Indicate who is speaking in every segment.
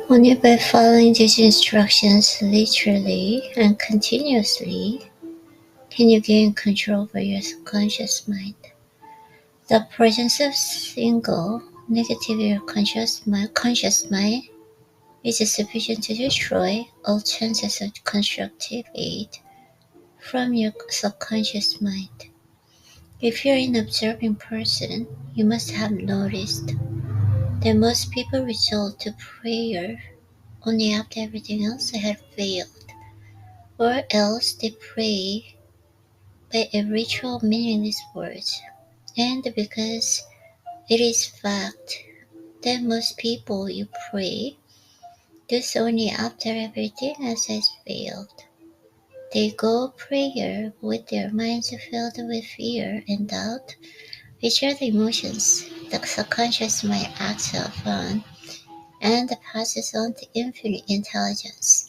Speaker 1: Only by following these instructions literally and continuously can you gain control over your subconscious mind. The presence of single negative or conscious mind is sufficient to destroy all chances of constructive aid from your subconscious mind. If you're an observing person, you must have noticed that most people resort to prayer only after everything else had failed, or else they pray by a ritual meaningless words. And because it is fact that most people you pray do so only after everything else has failed. They go prayer with their minds filled with fear and doubt, which are the emotions the subconscious mind acts upon and passes on to infinite intelligence.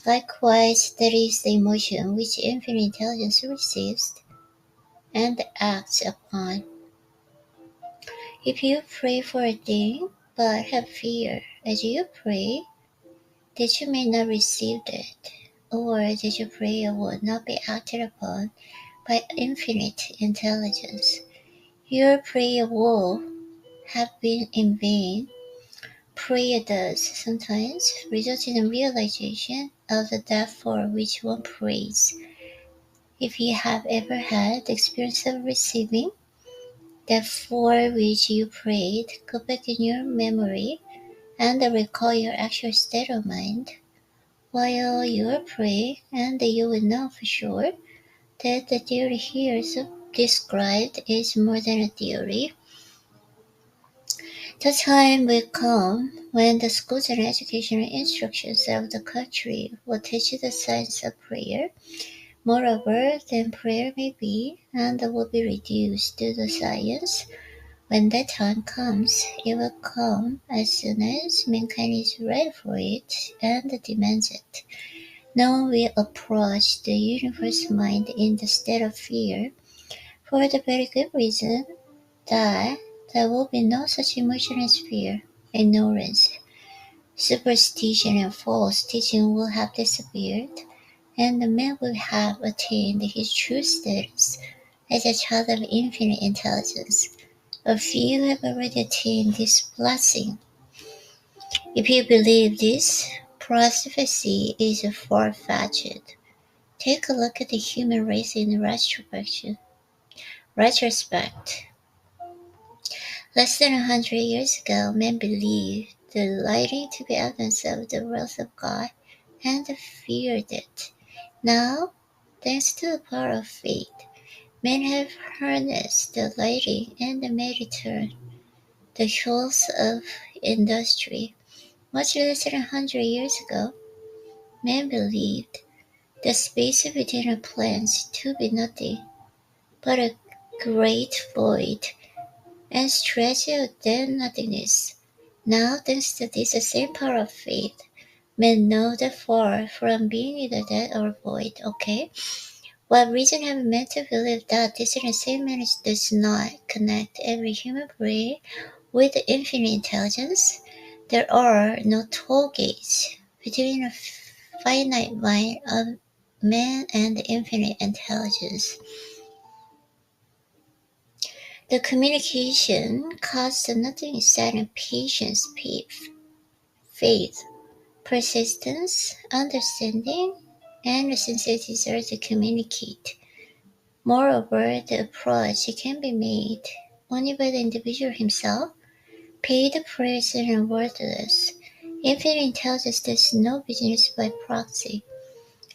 Speaker 1: Likewise, that is the emotion which infinite intelligence receives and acts upon. If you pray for a thing but have fear as you pray that you may not receive it, or that your prayer will not be acted upon by infinite intelligence, your prayer will have been in vain. Prayer does sometimes result in a realization of the depth for which one prays. If you have ever had the experience of receiving that for which you prayed, go back in your memory and recall your actual state of mind while you are praying, and you will know for sure that the theory here described is more than a theory. The time will come when the schools and educational instructions of the country will teach the science of prayer. Moreover, then prayer may be and will be reduced to the science. When that time comes, it will come as soon as mankind is ready for it and demands it. No one will approach the universal mind in the state of fear, for the very good reason that there will be no such emotion as fear. Ignorance, superstition, and false teaching will have disappeared, and the man will have attained his true status as a child of infinite intelligence. A few have already attained this blessing. If you believe this prophecy is far-fetched, take a look at the human race in retrospect. Less than 100 years ago, men believed the lighting to be evidence of the wrath of God and feared it. Now, thanks to the power of faith, men have harnessed the lighting and made it turn the wheels of industry. Much less than 100 years ago, men believed the space between our planets to be nothing but a great void and stretch out then nothingness. Now, thanks to this same power of faith, men know the far from being either dead or void, okay? What reason have men to believe that this same manner does not connect every human brain with the infinite intelligence? There are no toll gates between a finite mind of man and the infinite intelligence. The communication costs nothing except patience, faith, persistence, understanding, and a sincere desire to communicate. Moreover, the approach can be made only by the individual himself. Paid prayers are worthless. Infinite intelligence does no business by proxy.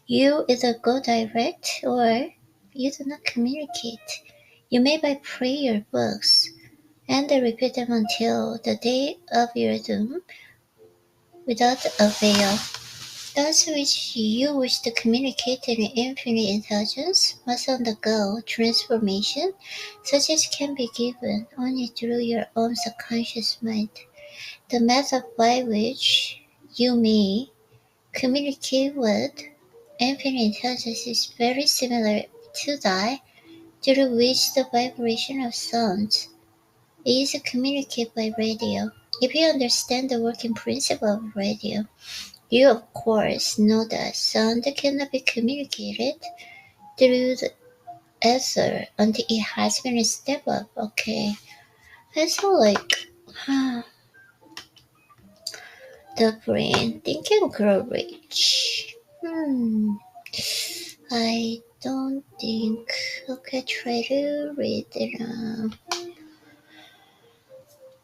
Speaker 1: You either go direct or you do not communicate. You may buy prayer books and repeat them until the day of your doom without avail. Those which you wish to communicate in infinite intelligence must undergo transformation, such as can be given only through your own subconscious mind. The method by which you may communicate with infinite intelligence is very similar to that through which the vibration of sounds is communicated by radio. If you understand the working principle of radio, you of course know that sound cannot be communicated through the ether until it has been stepped up. Okay, it's all like the brain thinking grow rich. I don't think. Okay, try to read it.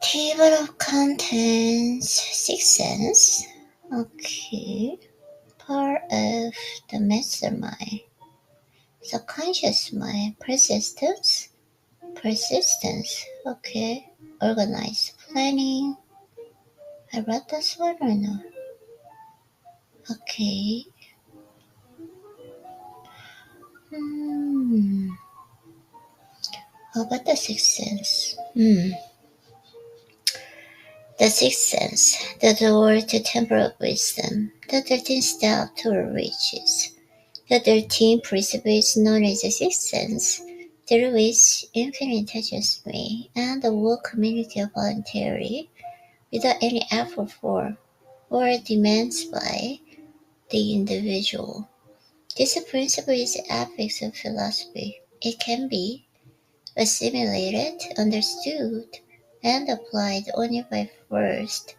Speaker 1: Table of contents, Sixth Sense. Okay, part of the mastermind. Subconscious mind, persistence. Okay, organized planning. I read this one or no? Okay. Hmm. How about the Sixth Sense? The Sixth Sense, the door to temporal wisdom, the 13th step toward riches. The 13th principle is known as the Sixth Sense, through which infinite touches me, and the will communicate voluntarily, without any effort for, or demands by, the individual. This principle is the apex of philosophy. It can be assimilated, understood, and applied only by first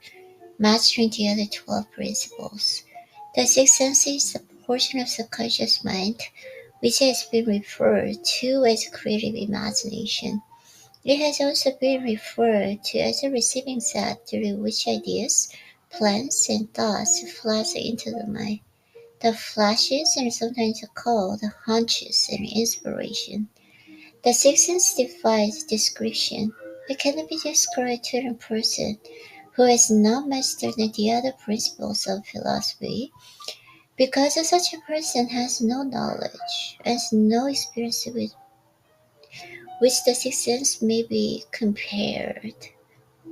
Speaker 1: mastering the other 12 principles. The sixth sense is the portion of subconscious mind which has been referred to as creative imagination. It has also been referred to as a receiving set through which ideas, plans, and thoughts flash into the mind. The flashes are sometimes called hunches and inspiration. The sixth sense defies description. It cannot be described to a person who has not mastered the other principles of philosophy, because such a person has no knowledge, has no experience with which the sixth sense may be compared.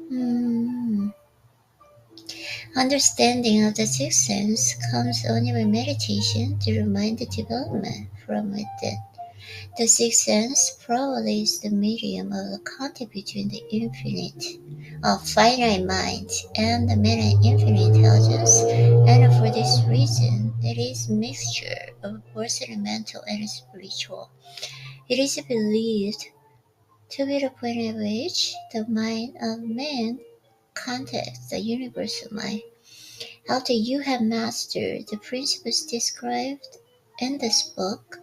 Speaker 1: Hmm. Understanding of the sixth sense comes only with meditation to remind the development from within. The sixth sense probably is the medium of the contact between the infinite, finite mind and the many infinite intelligence, and for this reason, it is a mixture of personal, mental, and spiritual. It is believed to be the point at which the mind of man contacts the universal mind. After you have mastered the principles described in this book,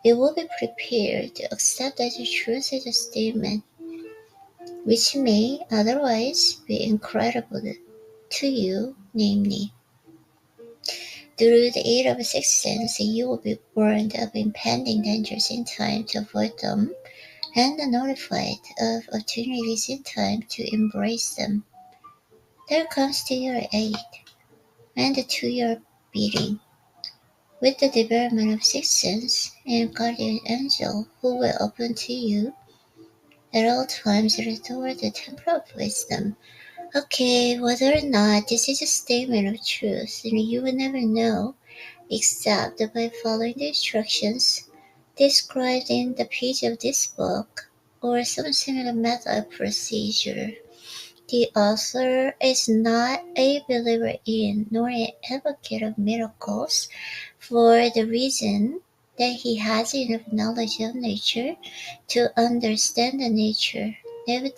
Speaker 1: it will be prepared to accept as a truth as a statement which may otherwise be incredible to you, namely, through the aid of a sixth sense, you will be warned of impending dangers in time to avoid them, and notified of opportunities in time to embrace them. There comes to your aid, and to your bidding, with the development of sixth sense and guardian angel who will open to you at all times restore the temple of wisdom. Okay, whether or not this is a statement of truth, you will never know except by following the instructions described in the page of this book or some similar method of procedure. The author is not a believer in nor an advocate of miracles for the reason that he has enough knowledge of nature to understand the nature never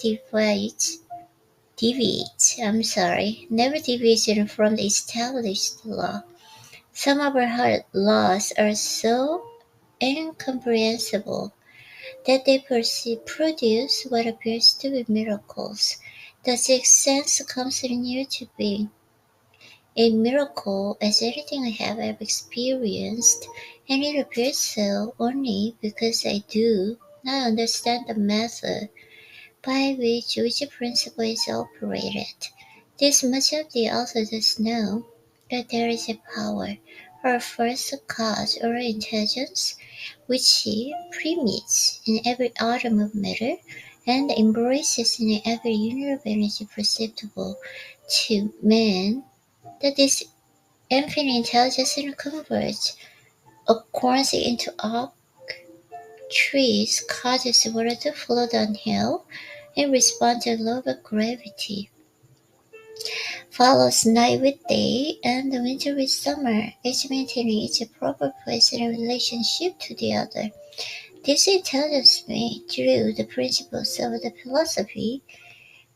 Speaker 1: never deviates from the established law. Some of our laws are so incomprehensible that they produce what appears to be miracles. The sixth sense comes near to being a miracle as anything I have ever experienced, and it appears so only because I do not understand the method by which principle is operated. This much of the author does know, that there is a power, or first cause or intelligence, which he permeates in every atom of matter, and embraces in every unit of energy perceptible to man, that this infinite intelligence converts acorns into oak trees, causes water to flow downhill, in response to law of gravity. Follows night with day and winter with summer, each maintaining its proper place in relationship to the other. This intelligence may, through the principles of the philosophy,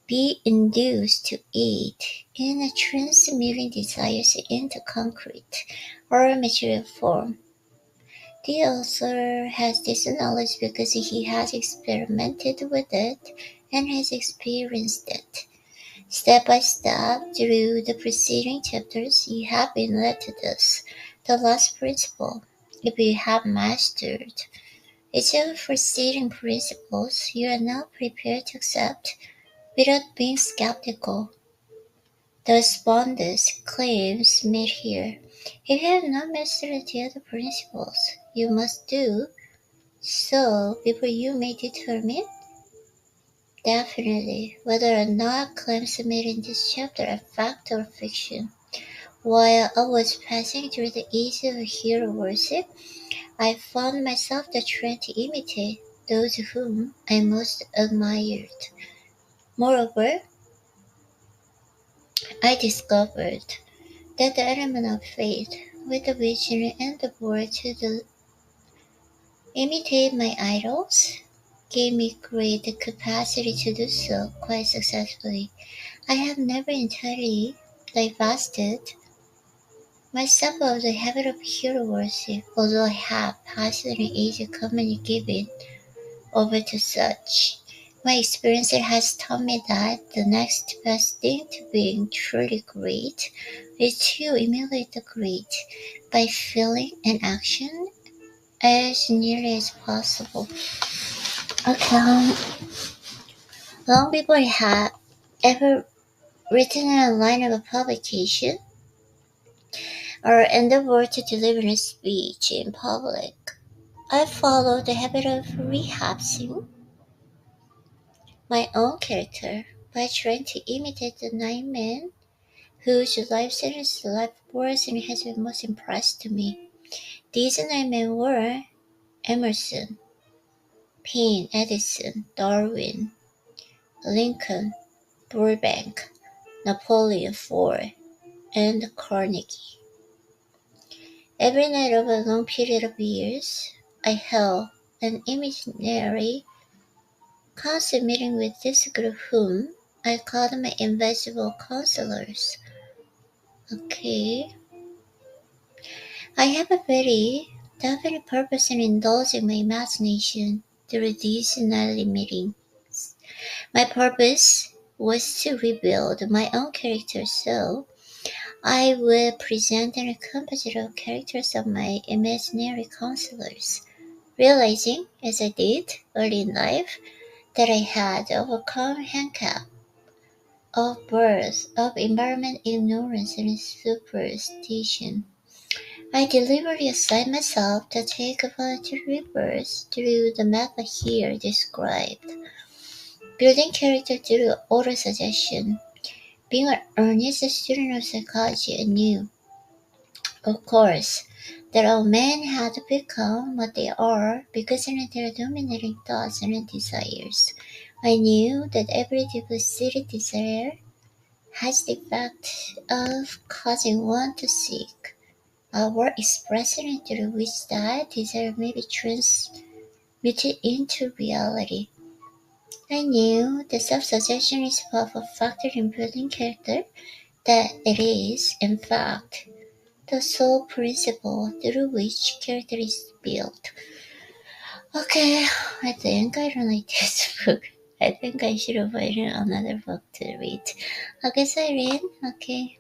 Speaker 1: be induced to aid in transmuting desires into concrete or material form. The author has this knowledge because he has experimented with it and has experienced it. Step by step, through the preceding chapters, you have been led to this, the last principle. If you have mastered each of the preceding principles, you are now prepared to accept without being skeptical. The Spondus claims made here. If you have not mastered the other principles, you must do so before you may determine definitely whether or not claims made in this chapter are fact or fiction. While I was passing through the age of hero worship, I found myself trained to imitate those whom I most admired. Moreover, I discovered that the element of faith, with which I endeavored to imitate my idols, gave me great capacity to do so quite successfully. I have never entirely divested myself of the habit of hero worship, although I have passed an age of commonly given over to such. My experience has taught me that the next best thing to being truly great is to emulate the great by feeling and action as nearly as possible. Okay, long before I had ever written a line of a publication or endeavored to deliver a speech in public, I followed the habit of rehearsing my own character by trying to imitate the 9 men whose lives and life work has been most impressed to me. These 9 men were Emerson, Paine, Edison, Darwin, Lincoln, Burbank, Napoleon IV, and Carnegie. Every night over a long period of years, I held an imaginary council meeting with this group whom I called my invisible counselors. Okay. I have a very definite purpose in indulging my imagination through these nightly meetings. My purpose was to rebuild my own character so I would present and accompany the characters of my imaginary counselors, realizing, as I did early in life, that I had overcome handicap of birth, of environment ignorance and superstition. I deliberately assigned myself to take a voluntary rebirth through the method here described, building character through autosuggestion. Being an earnest student of psychology, I knew, of course, that all men had become what they are because of their dominating thoughts and desires. I knew that every deep-seated desire has the effect of causing one to seek a word expression through which that desire may be transmuted into reality. I knew that self-suggestion is a powerful factor in building character, that it is, in fact, the sole principle through which character is built. Okay, I think I don't like this book. I think I should have written another book to read. Okay, so I read. Okay.